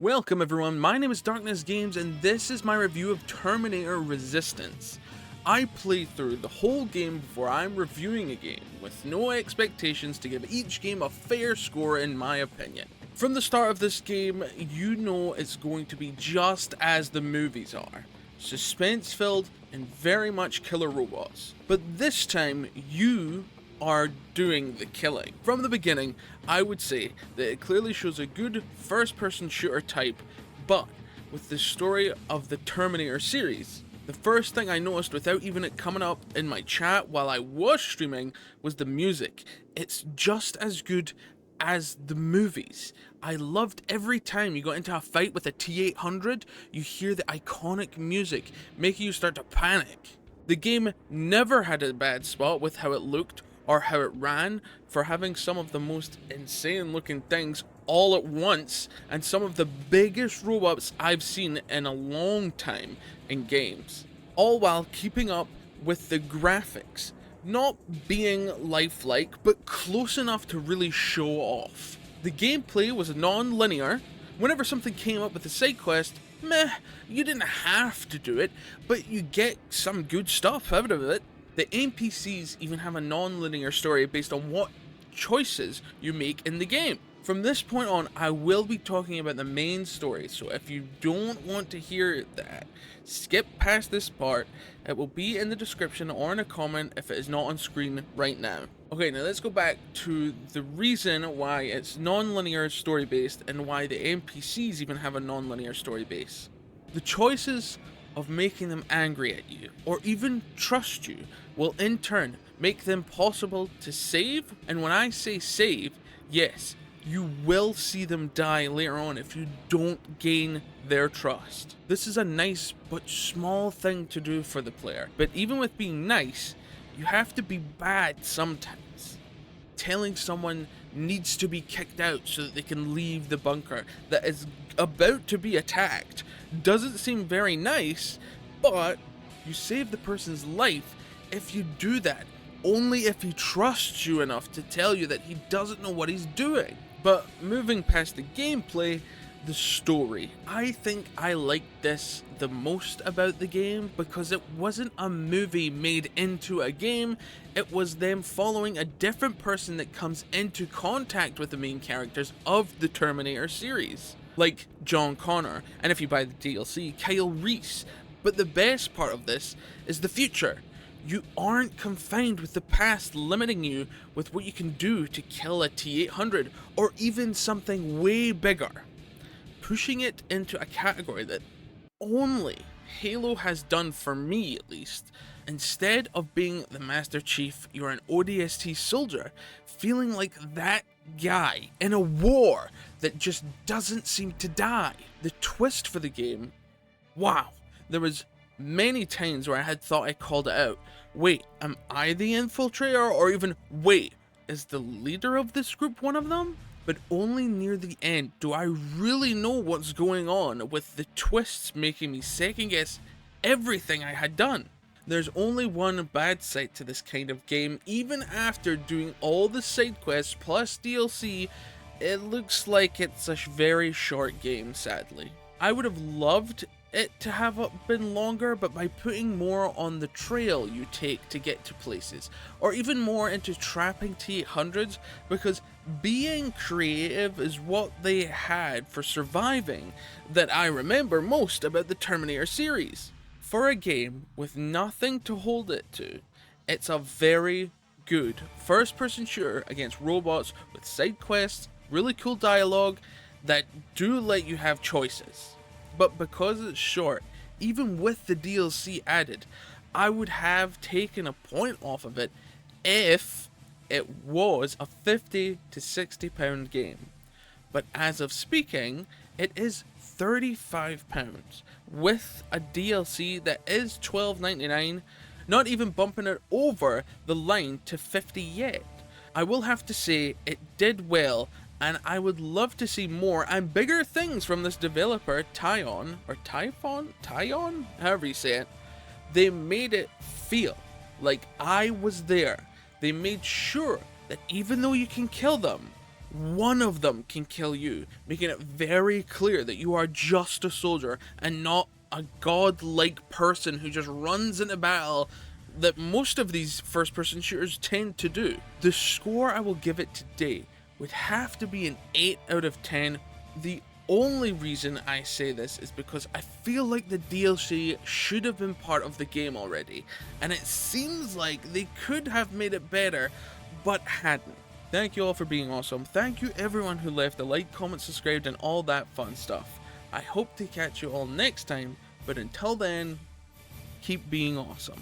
Welcome everyone, my name is Darkness Games and this is my review of Terminator Resistance. I played through the whole game before I'm reviewing a game, with no expectations to give each game a fair score in my opinion. From the start of this game, you know it's going to be just as the movies are. Suspense filled and very much killer robots. But this time, you are doing the killing. From the beginning, I would say that it clearly shows a good first-person shooter type, but with the story of the Terminator series, the first thing I noticed without even it coming up in my chat while I was streaming was the music. It's just as good as the movies. I loved every time you got into a fight with a T-800, you hear the iconic music, making you start to panic. The game never had a bad spot with how it looked or how it ran, for having some of the most insane looking things all at once and some of the biggest robots I've seen in a long time in games. All while keeping up with the graphics, not being lifelike but close enough to really show off. The gameplay was non-linear. Whenever something came up with a side quest, you didn't have to do it, but you get some good stuff out of it. The NPCs even have a non-linear story based on what choices you make in the game. From this point on, I will be talking about the main story, so if you don't want to hear that, skip past this part. It will be in the description or in a comment if it is not on screen right now. Okay, now let's go back to the reason why it's non-linear story based and why the NPCs even have a non-linear story base. The choices of making them angry at you, or even trust you, will in turn make them possible to save. And when I say save, yes, you will see them die later on if you don't gain their trust. This is a nice but small thing to do for the player, but even with being nice, you have to be bad sometimes. Telling someone needs to be kicked out so that they can leave the bunker that is about to be attacked doesn't seem very nice, but you save the person's life if you do that, only if he trusts you enough to tell you that he doesn't know what he's doing. But moving past the gameplay, the story. I think I liked this the most about the game because it wasn't a movie made into a game, it was them following a different person that comes into contact with the main characters of the Terminator series. Like John Connor, and if you buy the DLC, Kyle Reese. But the best part of this is the future. You aren't confined with the past limiting you with what you can do to kill a T-800 or even something way bigger. Pushing it into a category that only Halo has done for me at least. Instead of being the Master Chief, you're an ODST soldier, feeling like that guy in a war that just doesn't seem to die. The twist for the game, wow, there was many times where I had thought I called it out. Wait, am I the infiltrator? Or even, wait, is the leader of this group one of them? But only near the end do I really know what's going on, with the twists making me second guess everything I had done. There's only one bad side to this kind of game. Even after doing all the side quests plus DLC, it looks like it's a very short game, sadly. I would have loved it to have been longer, but by putting more on the trail you take to get to places, or even more into trapping T-800s, because being creative is what they had for surviving that I remember most about the Terminator series. For a game with nothing to hold it to, it's a very good first-person shooter against robots with side quests, really cool dialogue that do let you have choices. But because it's short, even with the DLC added, I would have taken a point off of it if it was a £50 to £60 game. But as of speaking, it is £35 with a DLC that is $12.99, not even bumping it over the line to $50 yet. I will have to say it did well, and I would love to see more and bigger things from this developer, Tyon, however you say it. They made it feel like I was there. They made sure that even though you can kill them, one of them can kill you, making it very clear that you are just a soldier and not a godlike person who just runs into battle that most of these first-person shooters tend to do. The score I will give it today would have to be an 8 out of 10. The only reason I say this is because I feel like the DLC should have been part of the game already, and it seems like they could have made it better, but hadn't. Thank you all for being awesome. Thank you everyone who left a like, comment, subscribed, and all that fun stuff. I hope to catch you all next time, but until then, keep being awesome.